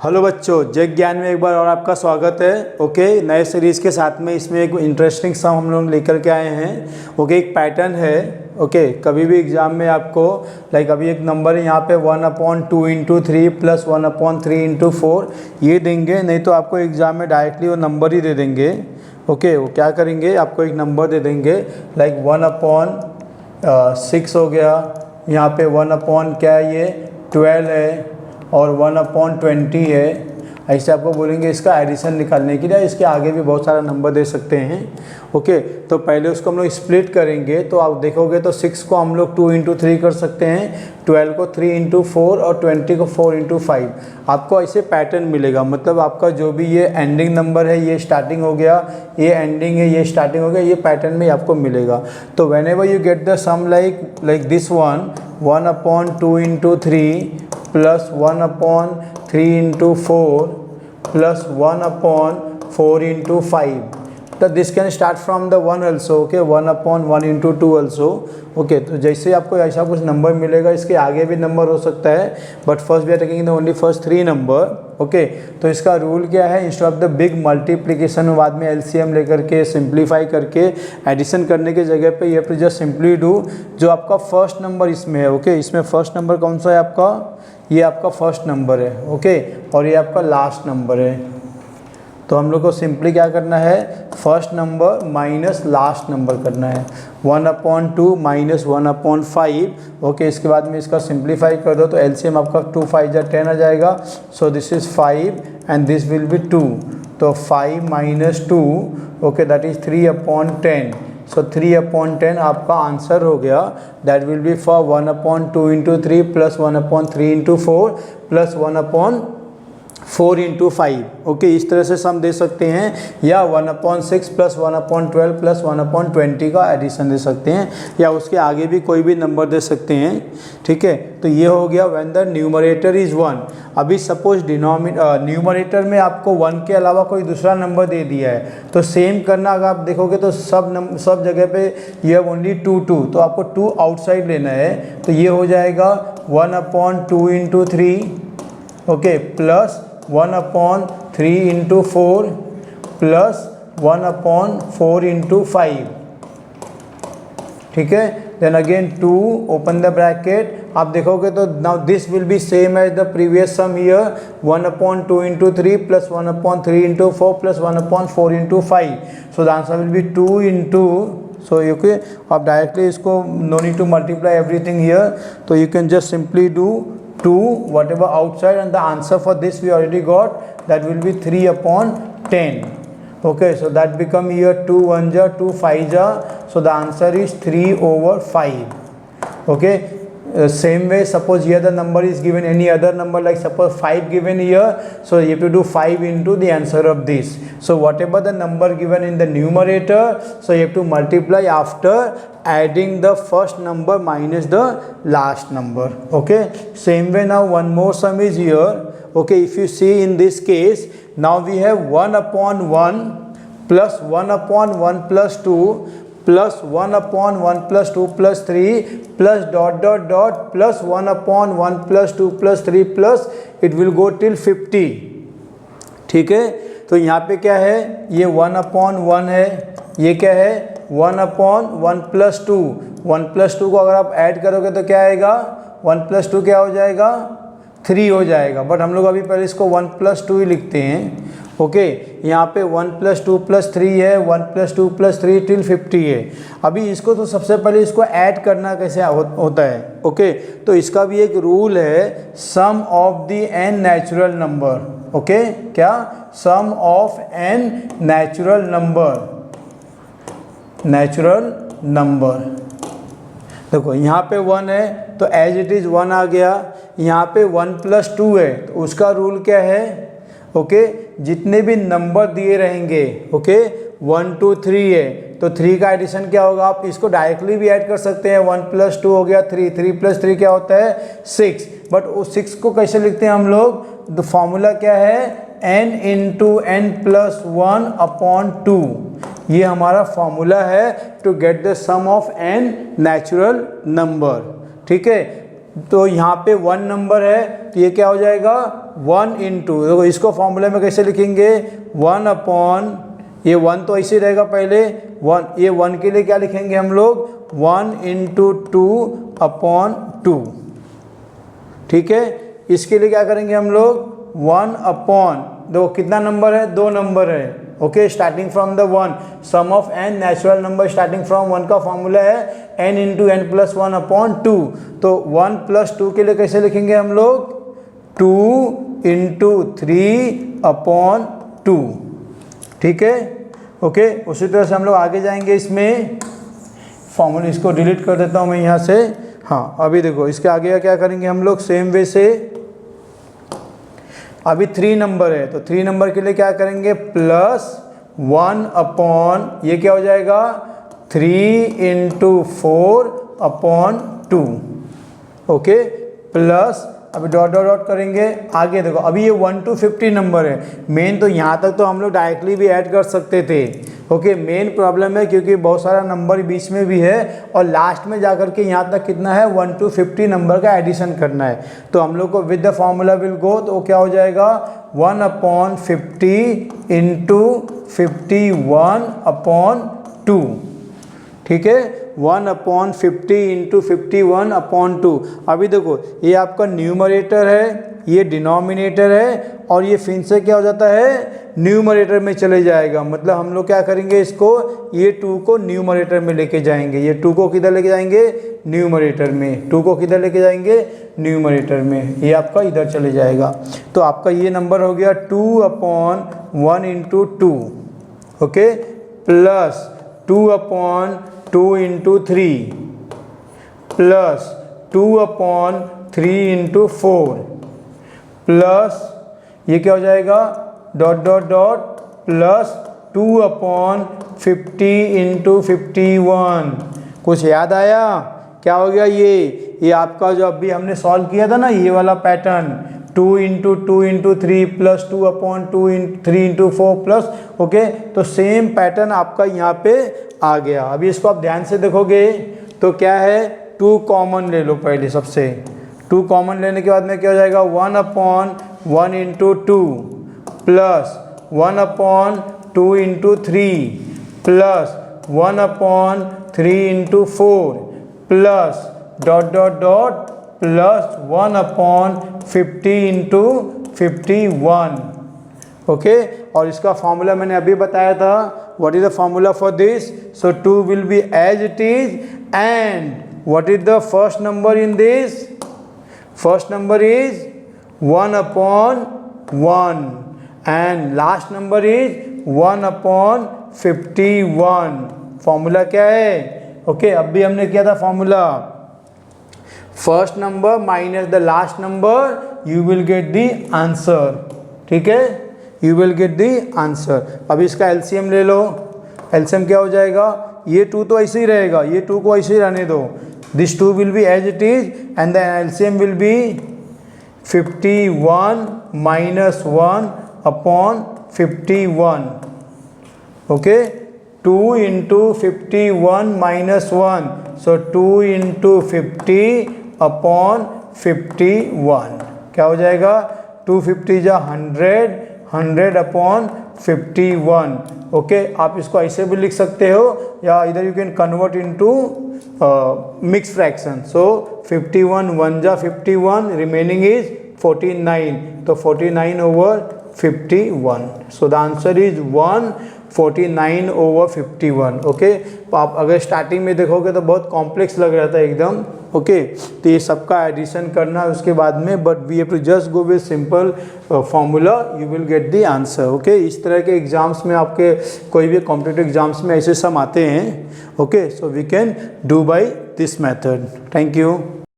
Hello बच्चों, जय ज्ञान में एक बार और आपका स्वागत है। ओके, नए सीरीज़ के साथ में इसमें एक इंटरेस्टिंग सम हम लोग लेकर के आए हैं। ओके, एक पैटर्न है। ओके, कभी भी एग्जाम में आपको अभी एक नंबर है यहाँ पे 1/2 × 3 + 1/3 × 4 ये देंगे, नहीं तो आपको एग्ज़ाम में डायरेक्टली वो नंबर ही दे देंगे। ओके, वो क्या करेंगे, आपको एक नंबर दे देंगे 1/6 हो गया, यहाँ पे 1 क्या है, ये 12 है और 1/20 है। ऐसे आपको बोलेंगे इसका एडिशन निकालने के लिए। इसके आगे भी बहुत सारा नंबर दे सकते हैं। ओके, तो पहले उसको हम लोग स्प्लिट करेंगे तो आप देखोगे तो 6 को हम लोग 2 × 3 कर सकते हैं, 12 को 3 × 4 और 20 को 4 × 5। आपको ऐसे पैटर्न मिलेगा, मतलब आपका जो भी ये एंडिंग नंबर है ये स्टार्टिंग हो गया, ये एंडिंग है ये स्टार्टिंग हो गया, ये पैटर्न में आपको मिलेगा। तो whenever you get the sum like this 1/2 × 3 + 1/3 × 4 + 1/4 × 5. तो this can start from the 1 also. Okay, 1/1 × 2 also. Okay, तो जैसे आपको ऐसा कुछ नंबर मिलेगा, इसके आगे भी नंबर हो सकता है, but first we are taking the only first 3 number. Okay, तो इसका रूल क्या है, instead of the big multiplication बाद में एलसीएम लेकर के सिंप्लीफाई करके एडिशन करने की जगह पे ये जस्ट सिंपली डू जो आपका फर्स्ट नंबर इसमें है। ओके, इसमें फर्स्ट नंबर कौन सा है आपका, ये आपका फर्स्ट नंबर है। ओके, और ये आपका लास्ट नंबर है। तो हम लोग को सिंपली क्या करना है, first number minus last number करना है, 1/2 - 1/5। ओके, इसके बाद में इसका सिंप्लीफाई कर दो तो एलसीएम आपका 2 × 5 = 10 आ जाएगा। So this is 5 and this will be 2। तो 5 - 2, ओके, दैट इज़ 3/10। सो 3/10 आपका आंसर हो गया। That will be for 1/2 × 3 + 1/3 × 4 + 1/4 × 5। Okay, इस तरह से सम दे सकते हैं, या 1/6 + 1/12 + 1/20 का एडिशन दे सकते हैं, या उसके आगे भी कोई भी नंबर दे सकते हैं। ठीक है, तो ये हो गया व्हेन द न्यूमरेटर इज़ 1। अभी सपोज न्यूमरेटर में आपको 1 के अलावा कोई दूसरा नंबर दे दिया है, तो सेम करना। अगर आप देखोगे तो सब जगह पे ये ओनली 2 तो आपको 2 आउटसाइड लेना है। तो ये हो जाएगा 1/2 × 3, ओके, प्लस 1/3 × 4 + 1/4 × 5। ठीक है, then again 2 open the bracket. आप देखोगे तो now this will be same as the previous sum here, 1/2 × 3 + 1/3 × 4 + 1/4 × 5। So the answer will be 2 × so you के आप डायरेक्टली इसको no need to multiply everything here, तो you can just simply do 2 whatever outside and the answer for this we already got, that will be 3/10. Okay, so that become here 2 1 ja 2 5 ja, so the answer is 3/5. Okay, same way suppose here the number is given any other number, like suppose 5 given here, so you have to do 5 into the answer of this. So whatever the number given in the numerator, so you have to multiply after adding the first number minus the last number. Okay, same way now one more sum is here. Okay, if you see in this case, now we have 1/1 plus 1/1 plus 2 plus 1/1 plus 2 plus 3 plus ... plus 1/1 plus 2 plus 3 plus it will go till 50. ठीक है, तो यहाँ पे क्या है, ये 1/1 है, ये क्या है 1/1 plus 2। 1 plus 2 को अगर आप ऐड करोगे तो क्या आएगा, 1 plus 2 क्या हो जाएगा, 3 हो जाएगा। बट हम लोग अभी पहले इसको 1 plus 2 ही लिखते हैं। ओके, यहाँ पे 1 + 2 + 3 है, 1 + 2 + 3 till 50 है। अभी इसको तो सबसे पहले इसको ऐड करना कैसे होता है। ओके, तो इसका भी एक रूल है, sum of the n natural number. Okay, क्या, sum of n natural number. देखो यहाँ पे 1 है तो एज इट इज़ 1 आ गया, यहाँ पे 1 + 2 है तो उसका रूल क्या है, ओके, जितने भी नंबर दिए रहेंगे, ओके, 1 2 3 है तो 3 का एडिशन क्या होगा, आप इसको डायरेक्टली भी ऐड कर सकते हैं। 1 + 2 हो गया 3, 3 + 3 क्या होता है 6। बट उस 6 को कैसे लिखते हैं हम लोग, तो फॉर्मूला क्या है, n × n + 1/2। ये हमारा फॉर्मूला है to get the sum of n natural number. ठीक है, तो यहाँ पे 1 नंबर है तो ये क्या हो जाएगा 1 इंटू, देखो इसको फॉर्मूले में कैसे लिखेंगे 1 अपॉन, ये 1 तो ऐसे ही रहेगा पहले 1, ये 1 के लिए क्या लिखेंगे हम लोग 1 इंटू 2 अपॉन 2, ठीक है। इसके लिए क्या करेंगे हम लोग 1 अपॉन, देखो कितना नंबर है 2 नंबर है, okay, starting from the 1, sum of n natural number starting from 1 का फॉर्मूला है n into n plus 1 upon 2, तो 1 प्लस 2 के लिए कैसे लिखेंगे हम लोग 2 इंटू 3 अपॉन 2, ठीक है, ओके। उसी तरह से हम लोग आगे जाएंगे, इसमें फॉर्मूला इसको डिलीट कर देता हूँ मैं यहाँ से। हाँ, अभी देखो इसके आगे क्या करेंगे हम लोग सेम वे से, अभी 3 नंबर है तो 3 नंबर के लिए क्या करेंगे प्लस 1 अपॉन, ये क्या हो जाएगा 3 इंटू 4 अपॉन 2, ओके, प्लस अभी डॉट डॉट डॉट करेंगे आगे। देखो अभी ये 1 to 50 नंबर है, मेन तो यहाँ तक तो हम लोग डायरेक्टली भी ऐड कर सकते थे, ओके। मेन प्रॉब्लम है क्योंकि बहुत सारा नंबर बीच में भी है और लास्ट में जाकर के यहाँ तक कितना है 1 to 50 नंबर का एडिशन करना है, तो हम लोग को with the formula will go, तो क्या हो जाएगा 1 अपॉन 50 इंटू 51 अपॉन 2, ठीक है, 1 अपॉन 50 इंटू 51 अपॉन 2। अभी देखो ये आपका न्यूमरेटर है, ये डिनोमिनेटर है, और ये फिर से क्या हो जाता है न्यूमरेटर में चले जाएगा, मतलब हम लोग क्या करेंगे इसको, ये 2 को न्यूमरेटर में लेके जाएंगे, ये 2 को किधर लेके जाएंगे न्यूमरेटर में, 2 को किधर लेके जाएंगे न्यूमरेटर में, ये आपका इधर चले जाएगा। तो आपका ये नंबर हो गया 2 upon 1 into 2, okay, plus 2 upon 2 into 3, plus 2 upon 3 into 4, plus ये क्या हो जाएगा dot dot dot plus 2 upon 50 into 51। कुछ याद आया क्या हो गया, ये आपका जो अभी हमने सॉल्व किया था ना ये वाला pattern, 2 into 2 into 3 plus 2 upon 2 3 into 4 plus, okay, तो सेम पैटर्न आपका यहाँ पे आ गया। अभी इसको आप ध्यान से देखोगे तो क्या है 2 कॉमन ले लो पहले, सबसे 2 कॉमन लेने के बाद में क्या हो जाएगा 1 upon 1 into 2 plus 1 upon 2 into 3 plus 1 upon 3 into 4 plus dot dot dot plus 1 upon 50 into 51, okay. और इसका फॉर्मूला मैंने अभी बताया था, what is the formula for this, so 2 will be as it is, and what is the first number in this, first number is 1 upon 1 and last number is 1 upon 51। Formula क्या है, okay, अब भी हमने किया था formula, first number minus the last number you will get the answer, ठीक है, you will get the answer. अब इसका एलसीएम ले लो, एलसीएम क्या हो जाएगा, ये 2 तो ऐसे ही रहेगा, ये 2 को ऐसे ही रहने दो, this 2 will be as it is and the LCM will be 51 minus 1 upon 51, okay, 2 into 51 minus 1, so 2 into 50 upon 51, क्या हो जाएगा 250 जा 100, 100 अपॉन 51, ओके। आप इसको ऐसे भी लिख सकते हो या इधर you can convert into mix fraction, so 51 1 जा 51, रिमेनिंग इज 49, तो 49 over 51, so the answer is 149 over 51, okay. तो आप अगर स्टार्टिंग में देखोगे तो बहुत कॉम्प्लेक्स लग रहा था एकदम, ओके, तो ये सबका एडिशन करना है उसके बाद में, but we have to just go with simple formula, you will get the answer, okay. इस तरह के एग्जाम्स में आपके कोई भी कॉम्पिटिटिव एग्जाम्स में ऐसे सम आते हैं, okay, so we can do by this method. Thank you.